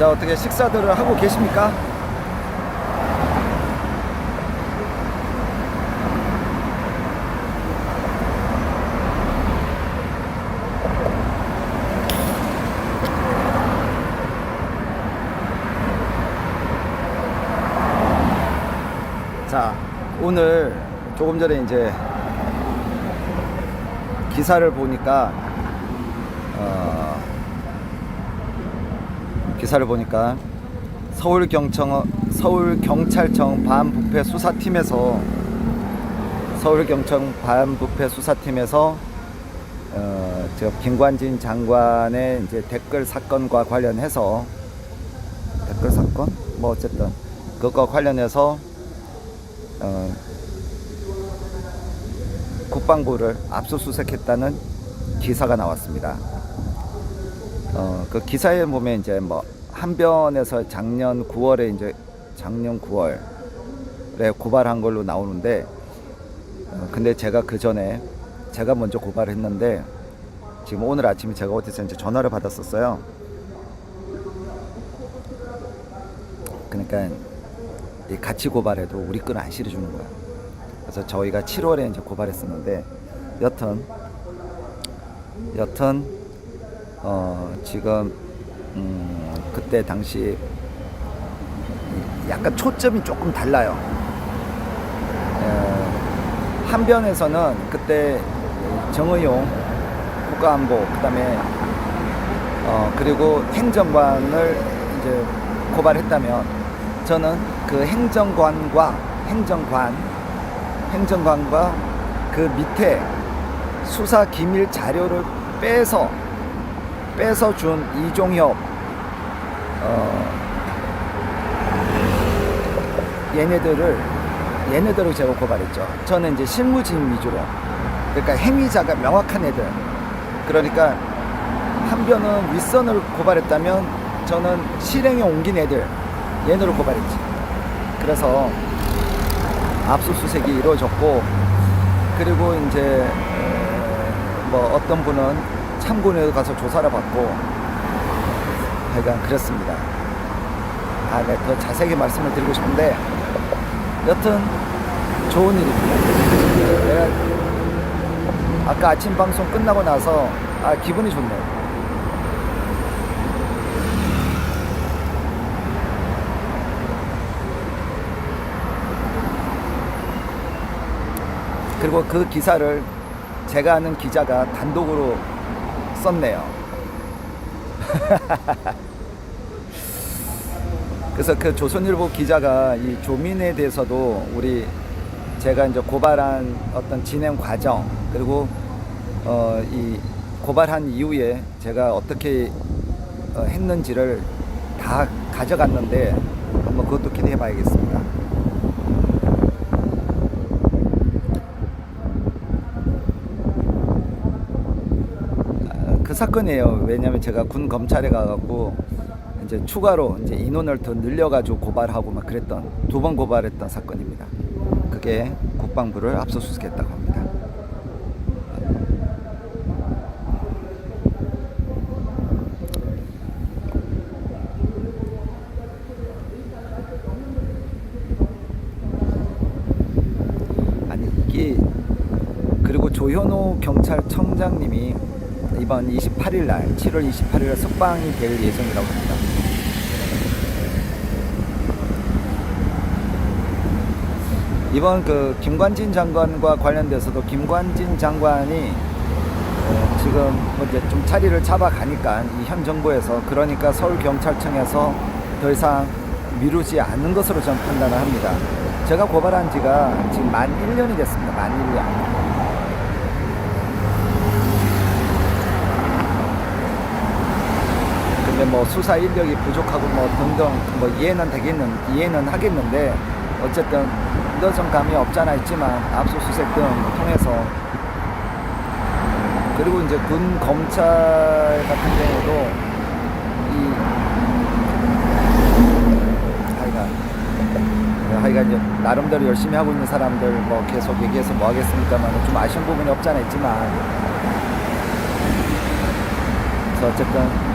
자, 어떻게 식사들을 하고 계십니까? 자, 오늘 조금 전에 이제 기사를 보니까 서울경찰청 반부패 수사팀에서 저 김관진 장관의 이제 댓글 사건과 관련해서 댓글 사건 뭐 어쨌든 그것과 관련해서 국방부를 압수수색했다는 기사가 나왔습니다. 그 기사에 보면 이제 뭐 한변에서 작년 9월에 고발한 걸로 나오는데, 근데 제가 그 전에 제가 먼저 고발했는데 지금 오늘 아침에 제가 어디서 이제 전화를 받았었어요. 그러니까 같이 고발해도 우리 건 안 실어주는 거야. 그래서 저희가 7월에 이제 고발했었는데 여튼 지금 그때 당시 약간 초점이 조금 달라요. 한변에서는 그때 정의용 국가안보 그다음에 그리고 행정관을 이제 고발했다면, 저는 그 행정관과 그 밑에 수사 기밀 자료를 빼서 준 이종협 얘네들을 제가 고발했죠. 저는 이제 실무진 위주로, 그러니까 행위자가 명확한 애들, 그러니까 한변은 윗선을 고발했다면 저는 실행에 옮긴 애들, 얘네를 고발했지. 그래서 압수수색이 이루어졌고, 그리고 이제 뭐 어떤 분은 참고인에 가서 조사를 받고, 하여간 그렇습니다. 네, 더 자세하게 말씀을 드리고 싶은데 여튼 좋은 일입니다. 내가 아까 아침 방송 끝나고 나서 기분이 좋네요. 그리고 그 기사를 제가 아는 기자가 단독으로 썼네요. 그래서 그 조선일보 기자가 이 조민에 대해서도 제가 이제 고발한 어떤 진행 과정, 그리고 이 고발한 이후에 제가 어떻게 했는지를 다 가져갔는데 한번 그것도 기대해 봐야겠습니다. 그 사건이에요. 왜냐면 제가 군 검찰에 가갖고 이제 추가로 이제 인원을 더 늘려가지고 고발하고 막 그랬던, 2번 고발했던 사건입니다. 그게 국방부를 압수수색했다고 합니다. 아니 이게, 그리고 조현호 경찰청장님이 이번 7월 28일 석방이 될 예정이라고 합니다. 이번 그 김관진 장관과 관련돼서도 김관진 장관이 지금 뭐 이제 좀 자리를 잡아가니까 이 현 정부에서, 그러니까 서울경찰청에서 더 이상 미루지 않는 것으로 저는 판단을 합니다. 제가 고발한 지가 지금 만 1년이 됐습니다. 만 1년. 근데 뭐 수사 인력이 부족하고 뭐 등등 뭐 이해는 하겠는데, 어쨌든 인도성 감이 없잖아 있지만 압수수색 등 통해서, 그리고 이제 군 검찰 같은 경우도 하여간 이제 나름대로 열심히 하고 있는 사람들 뭐 계속 얘기해서 뭐 하겠습니까만, 좀 아쉬운 부분이 없잖아 있지만, 그래서 어쨌든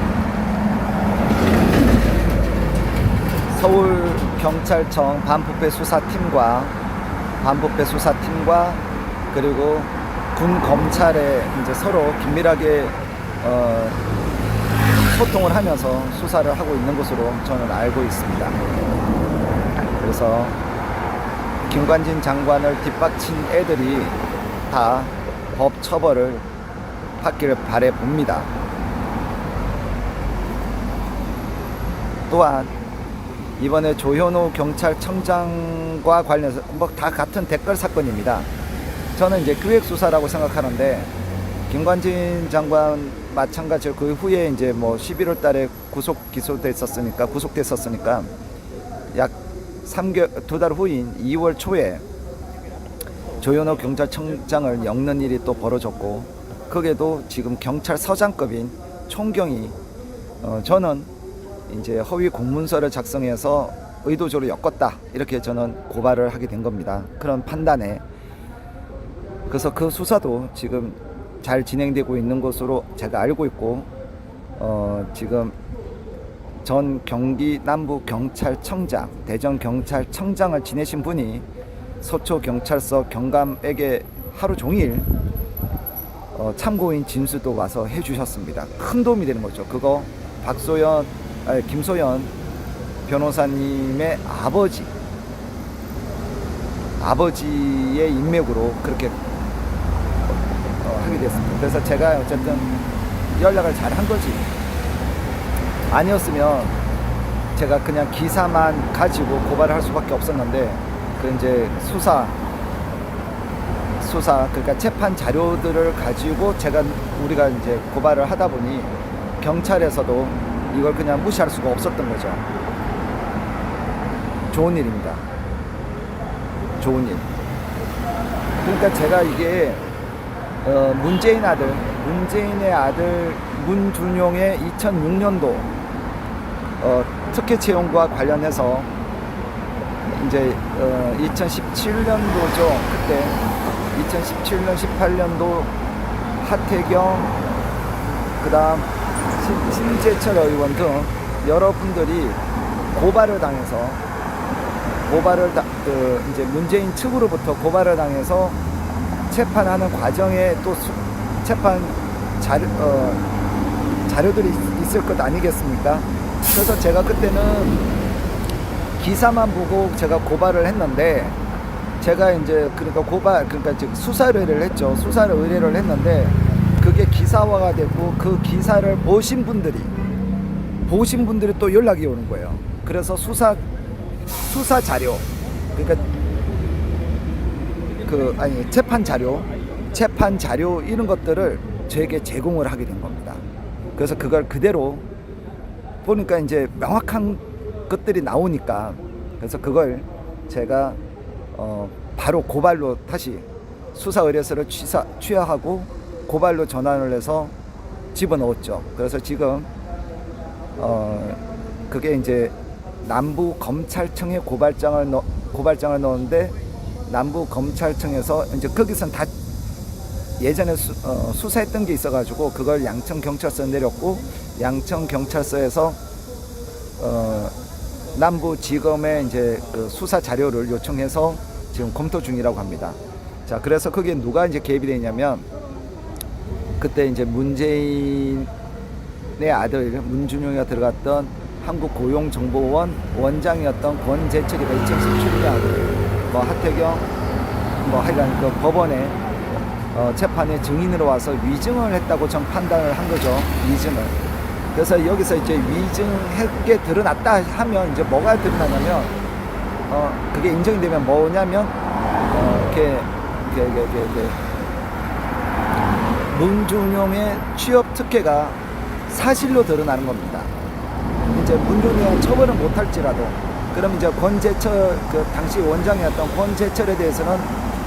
서울경찰청 반부패 수사팀과 그리고 군 검찰에 이제 서로 긴밀하게 소통을 하면서 수사를 하고 있는 것으로 저는 알고 있습니다. 그래서 김관진 장관을 뒷받친 애들이 다 법 처벌을 받기를 바래 봅니다. 또한 이번에 조현오 경찰청장과 관련해서 뭐 다 같은 댓글 사건입니다. 저는 이제 기획수사라고 생각하는데 김관진 장관 마찬가지로 그 후에 이제 뭐 11월 달에 구속됐었으니까 약 2달 후인 2월 초에 조현오 경찰청장을 엮는 일이 또 벌어졌고, 거기에도 지금 경찰서장급인 총경이 저는 이제 허위 공문서를 작성해서 의도적으로 엮었다, 이렇게 저는 고발을 하게 된 겁니다. 그런 판단에. 그래서 그 수사도 지금 잘 진행되고 있는 것으로 제가 알고 있고, 지금 전 경기 남부 경찰청장, 대전 경찰청장을 지내신 분이 서초 경찰서 경감에게 하루 종일 참고인 진술도 와서 해주셨습니다. 큰 도움이 되는 거죠. 그거 김소연 변호사님의 아버지의 인맥으로 그렇게 하게 됐습니다. 그래서 제가 어쨌든 연락을 잘 한 거지. 아니었으면 제가 그냥 기사만 가지고 고발을 할 수밖에 없었는데, 그 이제 수사 그러니까 재판 자료들을 가지고 우리가 이제 고발을 하다 보니 경찰에서도 이걸 그냥 무시할 수가 없었던 거죠. 좋은 일입니다. 좋은 일. 그러니까 제가 이게 문재인의 아들 문준용의 2006년도 특혜 채용과 관련해서 이제 2017년도죠. 그때 2017년 18년도 하태경, 그다음 신재철 의원 등 여러분들이 고발을 당해서 이제 문재인 측으로부터 고발을 당해서 재판하는 과정에 또 재판 자료들이 있을 것 아니겠습니까? 그래서 제가 그때는 기사만 보고 제가 고발을 했는데, 제가 이제 그러니까 즉 수사 의뢰를 했죠. 수사 의뢰를 했는데 그게 기사화가 되고, 그 기사를 보신 분들이 또 연락이 오는 거예요. 그래서 수사 자료, 그러니까 재판 자료 이런 것들을 저에게 제공을 하게 된 겁니다. 그래서 그걸 그대로 보니까 이제 명확한 것들이 나오니까, 그래서 그걸 제가 바로 고발로 다시 수사 의뢰서를 취하하고 고발로 전환을 해서 집어넣었죠. 그래서 지금 그게 이제 남부 검찰청에 고발장을 넣었는데, 남부 검찰청에서 이제 거기선 다 예전에 수사했던 게 있어가지고 그걸 양천 경찰서에 내렸고, 양천 경찰서에서 남부지검에 이제 그 수사 자료를 요청해서 지금 검토 중이라고 합니다. 자, 그래서 거기에 누가 이제 개입이 되냐면, 그때 이제 문재인의 아들 문준용이가 들어갔던 한국고용정보원 원장이었던 권재철이가 2017년 하태경 하여간 그 법원에 재판에 증인으로 와서 위증을 했다고 전 판단을 한 거죠. 위증을. 그래서 여기서 이제 위증했게 드러났다 하면 이제 뭐가 드러나냐면, 그게 인정이 되면 뭐냐면, 문준용의 취업 특혜가 사실로 드러나는 겁니다. 이제 문준용은 처벌은 못할지라도, 그럼 이제 권재철, 그 당시 원장이었던 권재철에 대해서는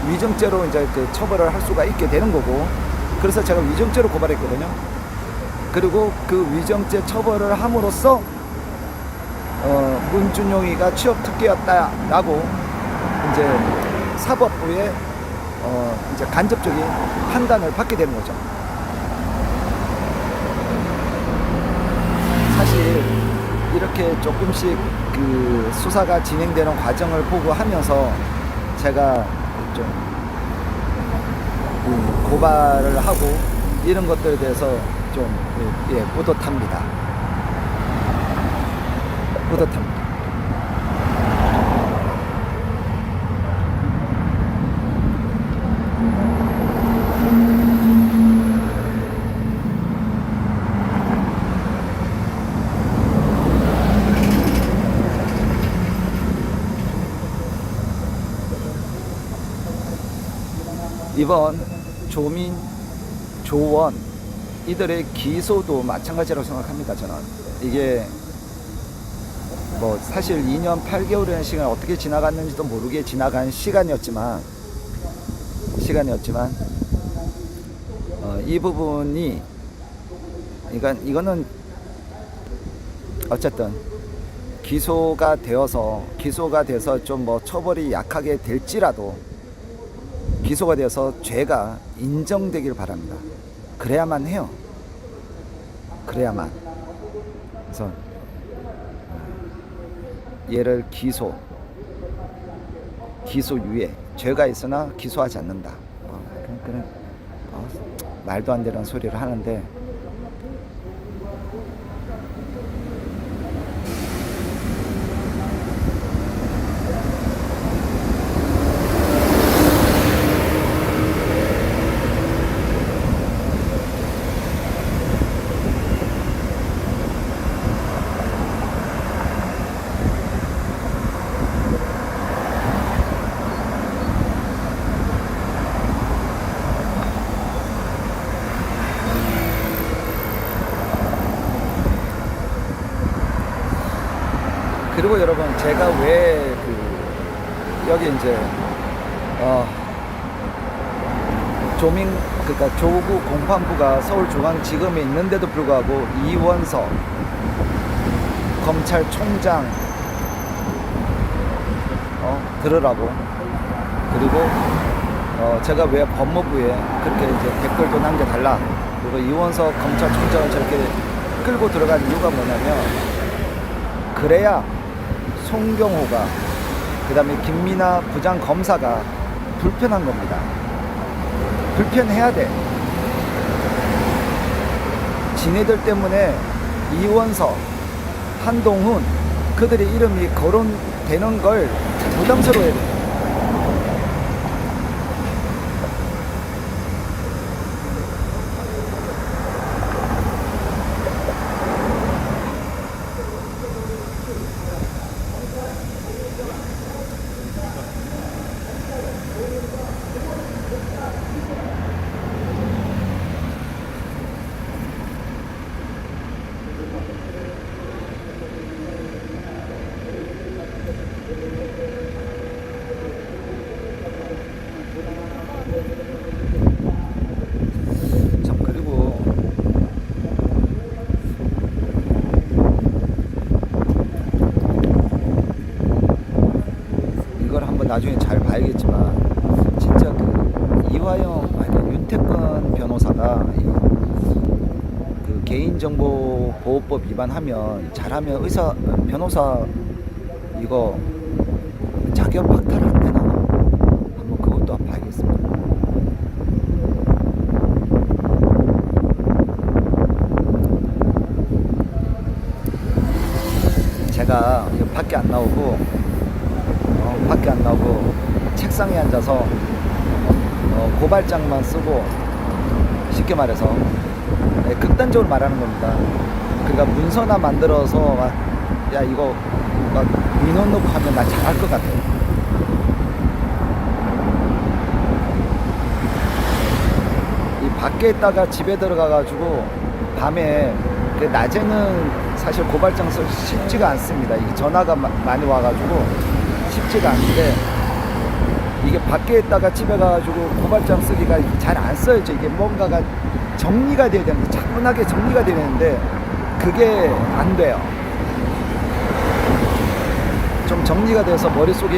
위증죄로 이제 그 처벌을 할 수가 있게 되는 거고, 그래서 제가 위증죄로 고발했거든요. 그리고 그 위증죄 처벌을 함으로써 문준용이가 취업 특혜였다라고 이제 사법부의 이제 간접적인 판단을 받게 되는 거죠. 사실 이렇게 조금씩 그 수사가 진행되는 과정을 보고 하면서 제가 좀 고발을 하고 이런 것들에 대해서 좀 뿌듯합니다. 뿌듯합니다. 이번 조민, 조원 이들의 기소도 마찬가지라고 생각합니다. 저는 이게 뭐 사실 2년 8개월이라는 시간이 어떻게 지나갔는지도 모르게 지나간 시간이었지만 이 부분이 그러니까 이거는 어쨌든 기소가 돼서 좀 뭐 처벌이 약하게 될지라도 기소가 되어서 죄가 인정되길 바랍니다. 그래야만 해요. 그래야만. 그래서 얘를 기소유예, 죄가 있으나 기소하지 않는다. 그런 말도 안 되는 소리를 하는데 그리고 여러분 제가 왜 여기 이제 그러니까 조국 공판부가 서울중앙지검에 있는데도 불구하고 이원석 검찰총장 들으라고, 그리고 제가 왜 법무부에 그렇게 이제 댓글도 남겨달라, 그리고 이원석 검찰총장을 저렇게 끌고 들어간 이유가 뭐냐면, 그래야 송경호가, 그 다음에 김민하 부장검사가 불편한 겁니다. 불편해야 돼. 지네들 때문에 이원석, 한동훈 그들의 이름이 거론되는 걸 부담스러워야 돼. 나중에 잘 봐야겠지만 진짜 윤태권 변호사가 개인정보보호법 위반하면, 잘하면 변호사 이거 자격 박탈 안 되나? 한번 그것도 한번 봐야겠습니다. 제가 이거 밖에 안 나오고 책상에 앉아서 고발장만 쓰고, 쉽게 말해서 극단적으로 말하는 겁니다. 그러니까 문서나 만들어서 야 이거 막 민원 넣고 하면 나 잘할 것 같아. 이 밖에 있다가 집에 들어가가지고 밤에, 낮에는 사실 고발장 쓰기 쉽지가 않습니다. 이게 전화가 많이 와가지고 쉽지가 않은데, 이게 밖에 있다가 집에 가가지고 고발장 쓰기가 잘 안 써야죠. 이게 뭔가가 정리가 돼야 되는데, 차분하게 정리가 돼야 되는데 그게 안 돼요. 좀 정리가 돼서 머릿속도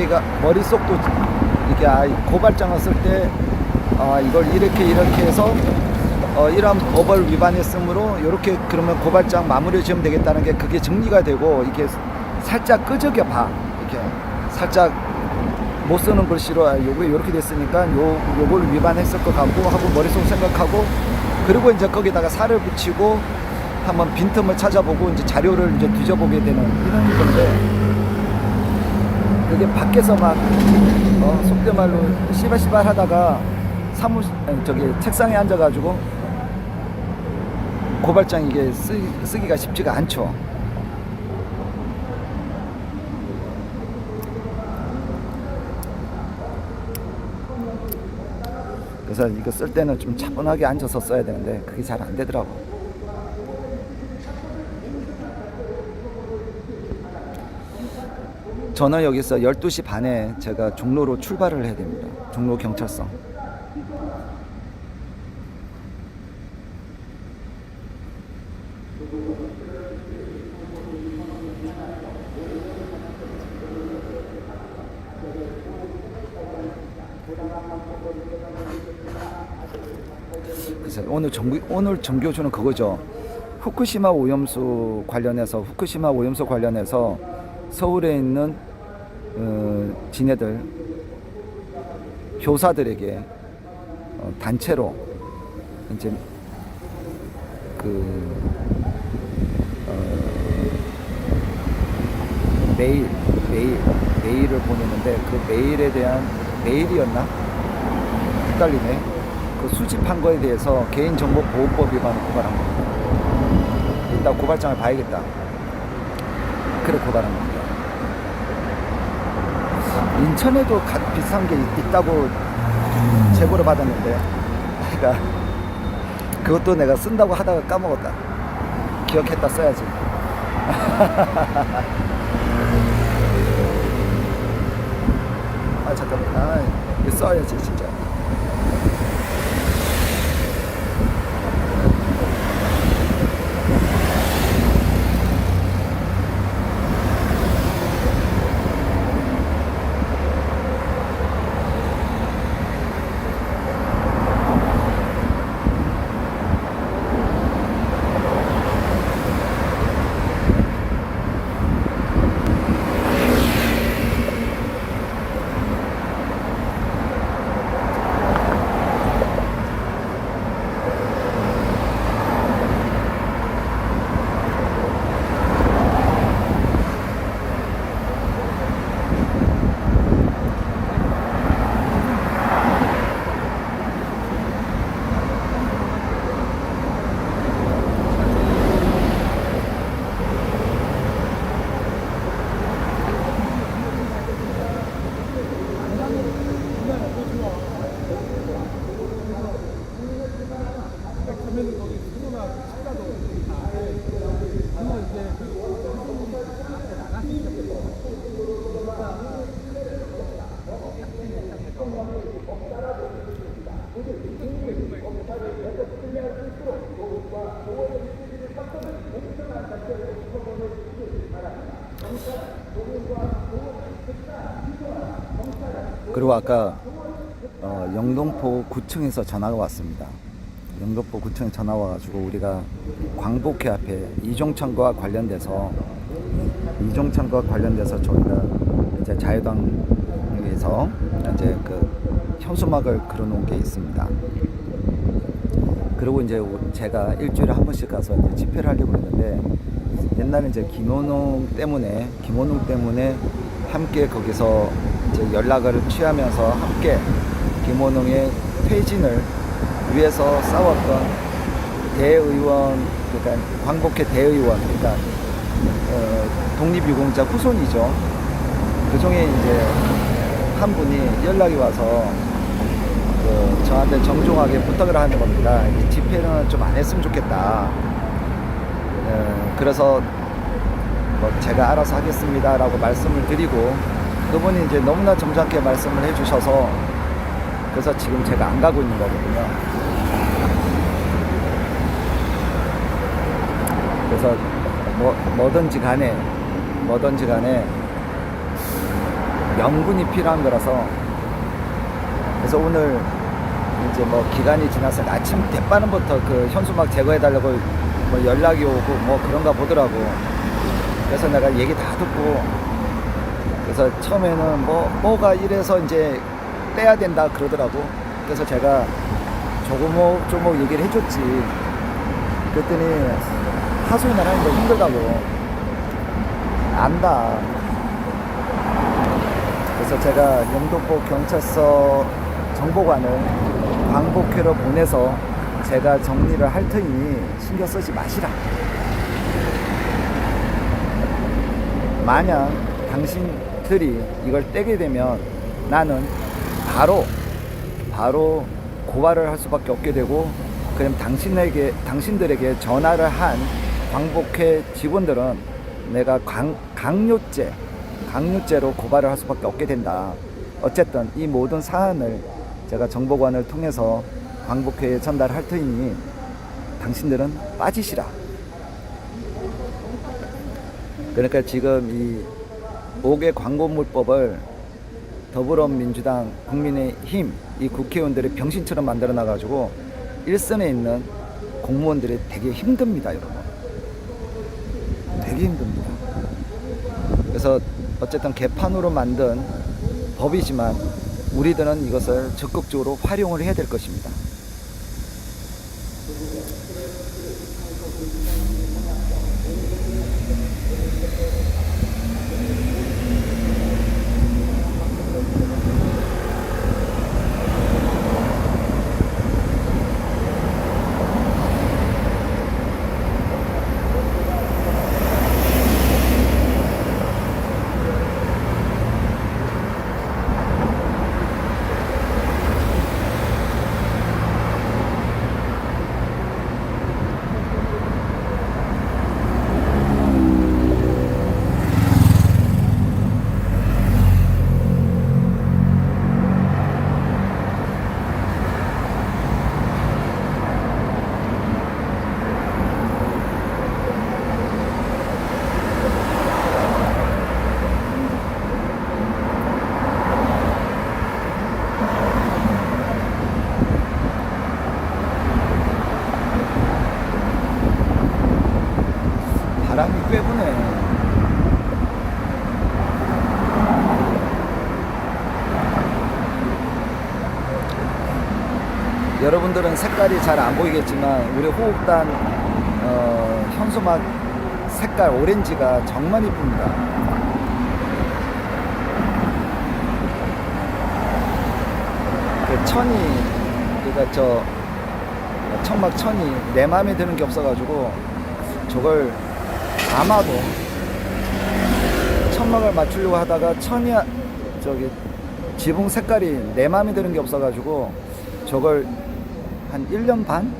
이게 고발장을 쓸 때 이걸 이렇게 해서 이러한 법을 위반했으므로 이렇게 그러면 고발장 마무리 지으면 되겠다는 게 그게 정리가 되고 이게 살짝 끄적여 봐. 이렇게 살짝 못 쓰는 글씨로 요거 이렇게 됐으니까 요걸 위반했을 것 같고 하고 머릿속 생각하고 그리고 이제 거기다가 살을 붙이고 한번 빈틈을 찾아보고 이제 자료를 이제 뒤져보게 되는 이런 건데 그게 밖에서 막 속된 말로 씨발씨발 하다가 책상에 앉아가지고 고발장 이게 쓰기가 쉽지가 않죠. 그래서 이거 쓸 때는 좀 차분하게 앉아서 써야 되는데 그게 잘 안 되더라고. 저는 여기서 12시 반에 제가 종로로 출발을 해야 됩니다. 종로 경찰서. 그래서 오늘 정교조는 그거죠. 후쿠시마 오염수 관련해서 서울에 있는 지네들 교사들에게 단체로 이제 메일을 보내는데 그 메일에 대한 메일이었나? 헷갈리네. 그 수집한 거에 대해서 개인정보보호법 위반을 고발한 겁니다. 일단 고발장을 봐야겠다. 그래 고발한 겁니다. 인천에도 비슷한 게 있다고 제보를 받았는데 그러니까 그것도 내가 쓴다고 하다가 까먹었다. 기억했다 써야지. 아 잠깐만. 이거 써야지 진짜. 그리고 아까 영등포 구청에서 전화가 왔습니다. 영등포 구청에 전화 와가지고 우리가 광복회 앞에 이종찬과 관련돼서 저희가 이제 자유당에서 이제 그 현수막을 그려놓은 게 있습니다. 그리고 이제 제가 일주일에 한 번씩 가서 이제 집회를 하려고 했는데 옛날에 이제 김원웅 때문에 함께 거기서 이제 연락을 취하면서 함께 김원웅의 퇴진을 위해서 싸웠던 대의원, 그러니까 광복회 대의원, 그러니까 독립유공자 후손이죠. 그 중에 이제 한 분이 연락이 와서 저한테 정중하게 부탁을 하는 겁니다. 이 집회는 좀 안 했으면 좋겠다. 그래서 제가 알아서 하겠습니다라고 말씀을 드리고 그분이 이제 너무나 점잖게 말씀을 해주셔서 그래서 지금 제가 안 가고 있는 거거든요. 그래서 뭐든지 간에 명분이 필요한 거라서 그래서 오늘 이제 뭐 기간이 지나서 아침 대바람부터 그 현수막 제거해달라고 뭐 연락이 오고 뭐 그런가 보더라고. 그래서 내가 얘기 다 듣고, 그래서 처음에는 뭐가 이래서 이제 떼야 된다 그러더라고. 그래서 제가 조금 얘기를 해줬지. 그랬더니 하소연 안 하는 거 힘들다고. 안다. 그래서 제가 영등포 경찰서 정보관을 광복회로 보내서 제가 정리를 할 테니 신경 쓰지 마시라. 만약 당신들이 이걸 떼게 되면 나는 바로 고발을 할 수밖에 없게 되고, 그럼 당신들에게 전화를 한 광복회 직원들은 내가 강요죄로 고발을 할 수밖에 없게 된다. 어쨌든 이 모든 사안을 제가 정보관을 통해서 광복회에 전달할 테니 당신들은 빠지시라. 그러니까 지금 이 5개 광고물법을 더불어민주당, 국민의힘 이 국회의원들이 병신처럼 만들어 놔가지고 일선에 있는 공무원들이 되게 힘듭니다, 여러분. 되게 힘듭니다. 그래서 어쨌든 개판으로 만든 법이지만 우리들은 이것을 적극적으로 활용을 해야 될 것입니다. 바람이 꽤 부네. 여러분들은 색깔이 잘 안 보이겠지만 우리 호흡단 현수막 색깔 오렌지가 정말 이쁩니다. 그 천이, 그러니까 저 천막 천이 내 마음에 드는 게 없어가지고 저걸 아마도 천막을 맞추려고 하다가 저기 지붕 색깔이 내 마음에 드는 게 없어가지고 저걸 한 1년 반?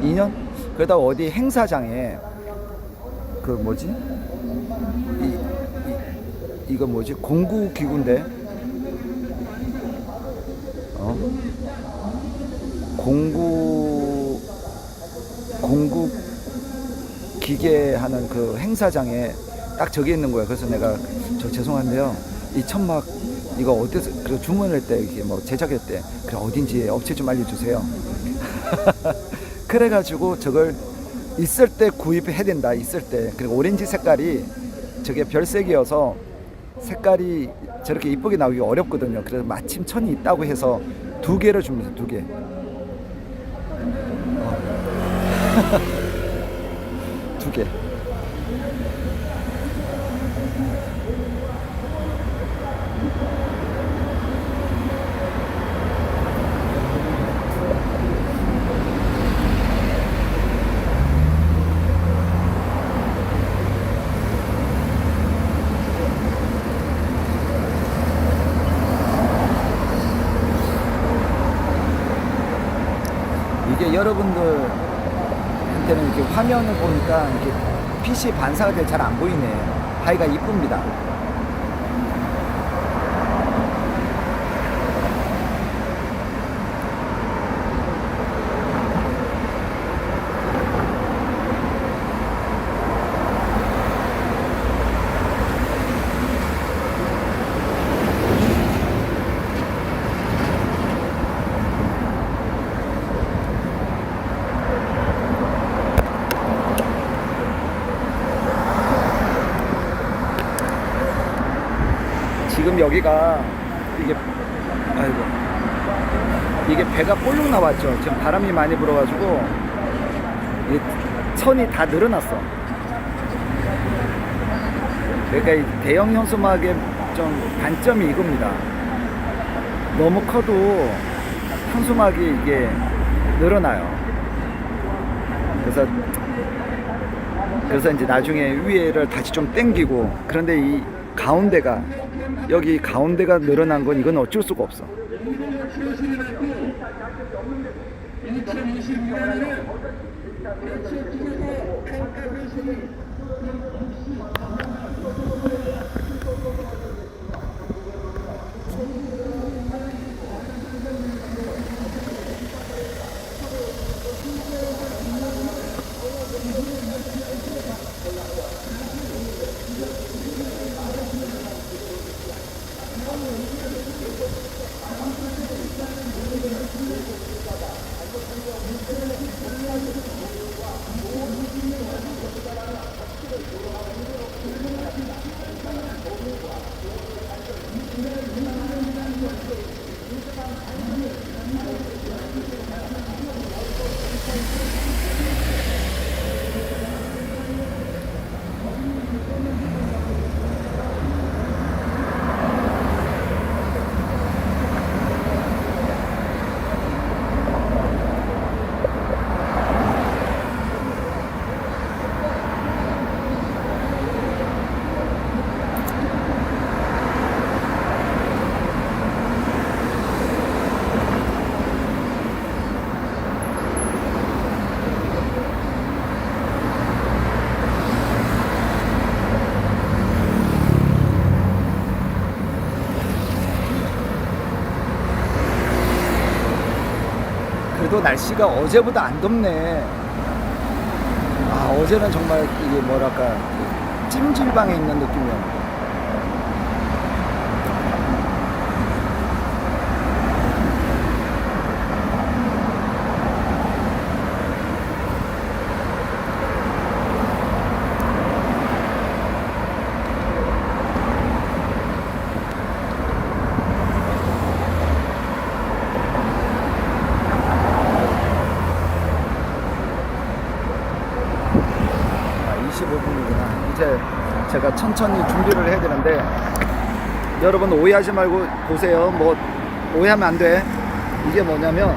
2년? 그러다 어디 행사장에 그 뭐지? 이거 뭐지? 공구기구인데 공구 기계 하는 그 행사장에 딱 저기 있는 거야. 그래서 내가 죄송한데요, 이 천막 이거 어디서 그 주문할 때 이게 뭐 제작했대. 그래 어딘지 업체 좀 알려주세요. 그래가지고 저걸 있을 때 구입해야 된다. 있을 때. 그리고 오렌지 색깔이 저게 별색이어서 색깔이 저렇게 이쁘게 나오기 어렵거든요. 그래서 마침 천이 있다고 해서 2개를 줍니다. 2개. 2개. 이게 여러분들한테는 이렇게 화면을 보니까 이렇게 PC 반사가 잘 안 보이네. 하이가 이쁩니다. 지금 여기가 이게 아이고 이게 배가 볼록 나왔죠. 지금 바람이 많이 불어가지고 이 선이 다 늘어났어. 그러니까 이 대형 현수막의 좀 단점이 이겁니다. 너무 커도 현수막이 이게 늘어나요. 그래서 이제 나중에 위에를 다시 좀 당기고, 그런데 이 가운데가 여기 가운데가 늘어난 건 이건 어쩔 수가 없어. 그래도 날씨가 어제보다 안 덥네. 아, 어제는 정말 이게 뭐랄까 찜질방에 있는 느낌이야. 이제 제가 천천히 준비를 해야 되는데, 여러분 오해하지 말고 보세요. 뭐 오해하면 안 돼. 이게 뭐냐면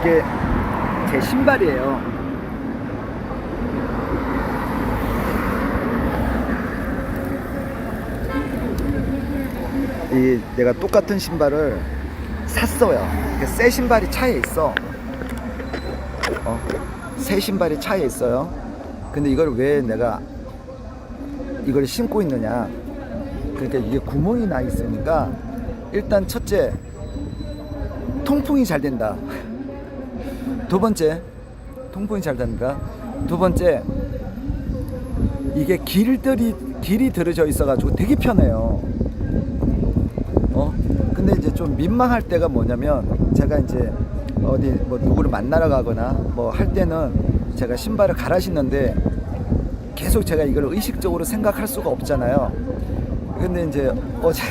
이게 제 신발이에요. 이 내가 똑같은 신발을 샀어요. 새 신발이 차에 있어. 새 신발이 차에 있어요. 근데 이걸 왜 내가 이걸 신고 있느냐? 그러니까 이게 구멍이 나 있으니까, 일단 첫째 통풍이 잘 된다. 두 번째 통풍이 잘 된다. 두 번째 이게 길이 들어져 있어가지고 되게 편해요. 근데 이제 좀 민망할 때가 뭐냐면, 제가 이제 어디 뭐 누구를 만나러 가거나 뭐 할 때는 제가 신발을 갈아 신는데 계속 제가 이걸 의식적으로 생각할 수가 없잖아요. 근데 이제 어제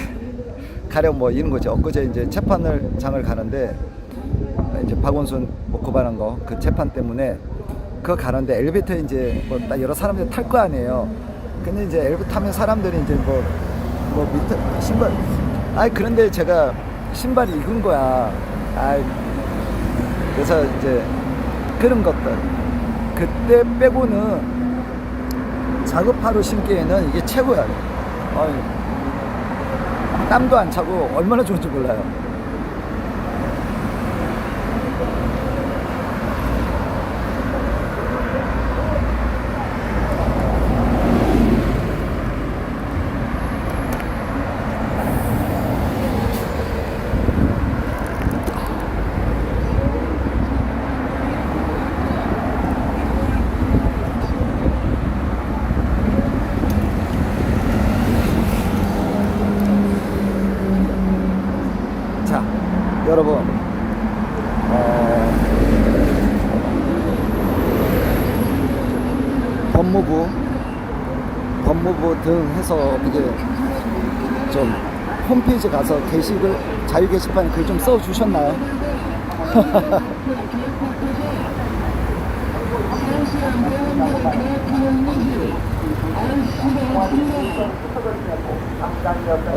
가령 뭐 이런 거죠. 엊그제 이제 장을 가는데 이제 박원순 뭐 고발한 거 그 재판 때문에 그거 가는데 엘리베이터에 이제 뭐 여러 사람들이 탈 거 아니에요. 근데 이제 엘리베이터 타면 사람들이 이제 뭐 밑에 신발, 그런데 제가 신발이 익은 거야. 그래서 이제 그런 것들, 그때 빼고는 작업하러 신기에는 이게 최고야. 땀도 안 차고 얼마나 좋은지 몰라요. 여러분, 유튜브 등 해서 이게 좀 홈페이지 가서 게시글 자유 게시판에 글 좀 써 주셨나요?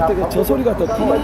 어떻게 저 소리가 더 커?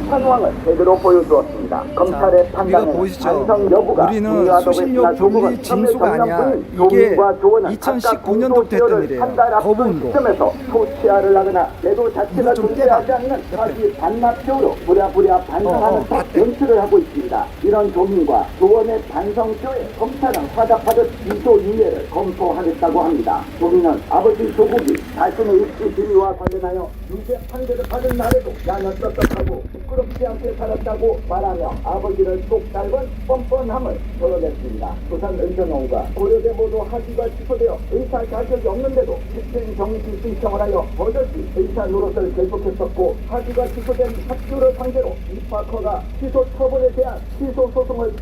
상황을 제대로 보여주었습니다. 검찰의 판단에 반성 여부가 우리는 수신료 분리 징수가 아니야. 이게 2019년도 됐던 일이에요. 거부운동. 시점에서 소치하를 하거나 제도 자체가 좀 존재하지 않는 사실 반납적으로 부랴부랴 반성하면서 연출을 하고 있습니다. 이런 조민과 조원의 반성쇼에 검찰은 화답하듯 기소 유예를 검토하겠다고 합니다. 조민은 아버지 조국이 자신의 입시 비리와 관련하여 유죄 판결을 받은 날에도 나는 떳떳하고 부끄럽지 않게 살았다고 말하며 아버지를 쏙 닮은 뻔뻔함을 드러냈습니다. 부산 의전원과 고려대 모두 학위가 취소되어 의사 자격이 없는데도 집행정지 신청을 하여 버젓이 의사 노릇을 계속했었고 학위가 취소된 학교를 상대로 입학허가 취소 처분에 대한 취소 소송을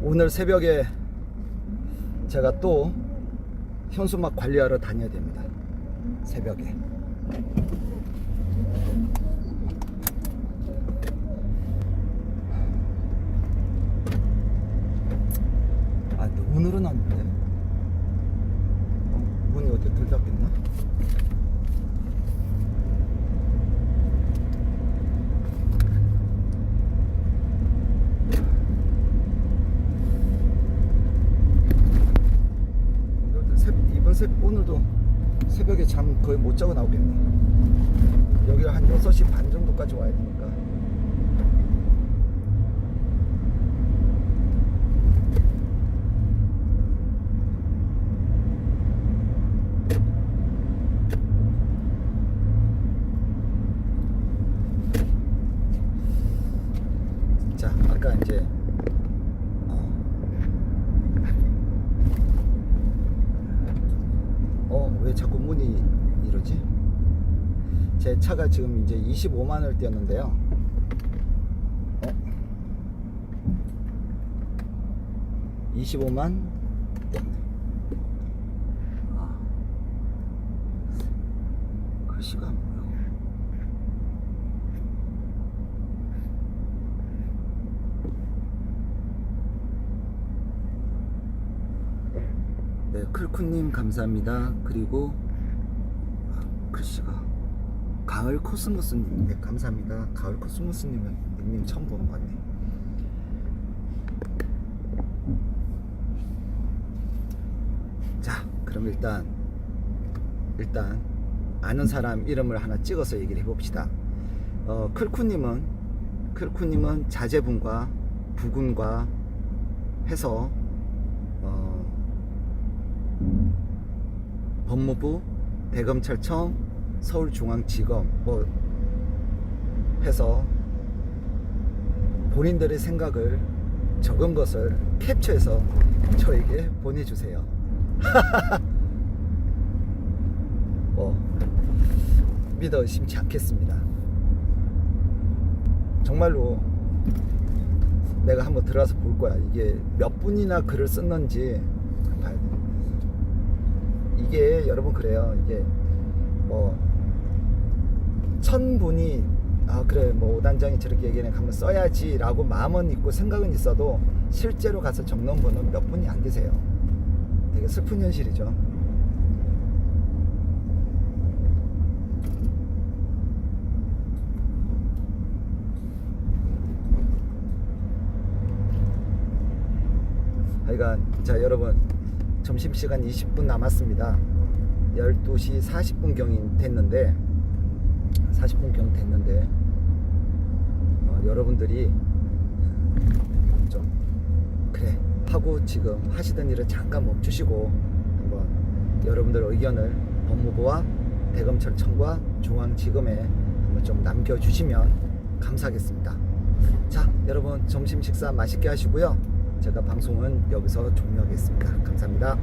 오늘 새벽에 제가 또 현수막 관리하러 다녀야 됩니다. 새벽에. 아, 오늘은 안 돼. 문이 어디 들닫겠나? 오늘도 새벽에 잠 거의 못 자고 나오겠네. 여기 한 6시 반 정도까지 와야 되니까. 자, 아까 이제 왜 자꾸 문이 이러지? 제 차가 지금 이제 25만원을 뛰었는데요. 25만 아, 글씨가 안 보여. 네, 클쿠님 감사합니다. 그리고 글씨가 가을 코스모스님, 네, 감사합니다. 가을 코스모스님은 닉님 처음 보는 것 같네. 자, 그럼 일단 아는 사람 이름을 하나 찍어서 얘기를 해봅시다. 클쿠님은 자제분과 부군과 해서 법무부, 대검찰청, 서울중앙지검 뭐 해서 본인들의 생각을 적은 것을 캡처해서 저에게 보내주세요. 믿어 의심치 않겠습니다. 정말로 내가 한번 들어가서 볼 거야. 이게 몇 분이나 글을 썼는지 봐야 돼. 이게 여러분 그래요. 이게 뭐 1000분이 그래 뭐 오단장이 저렇게 얘기하니까 한번 써야지 라고 마음은 있고 생각은 있어도 실제로 가서 적는 분은 몇 분이 안 계세요. 되게 슬픈 현실이죠. 하여간 자 여러분 점심시간 20분 남았습니다. 12시 40분경이 됐는데 40분경 됐는데 여러분들이 좀 그래 하고 지금 하시던 일을 잠깐 멈추시고 한번 여러분들 의견을 법무부와 대검찰청과 중앙지검에 한번 좀 남겨주시면 감사하겠습니다. 자 여러분 점심 식사 맛있게 하시고요. 제가 방송은 여기서 종료하겠습니다. 감사합니다.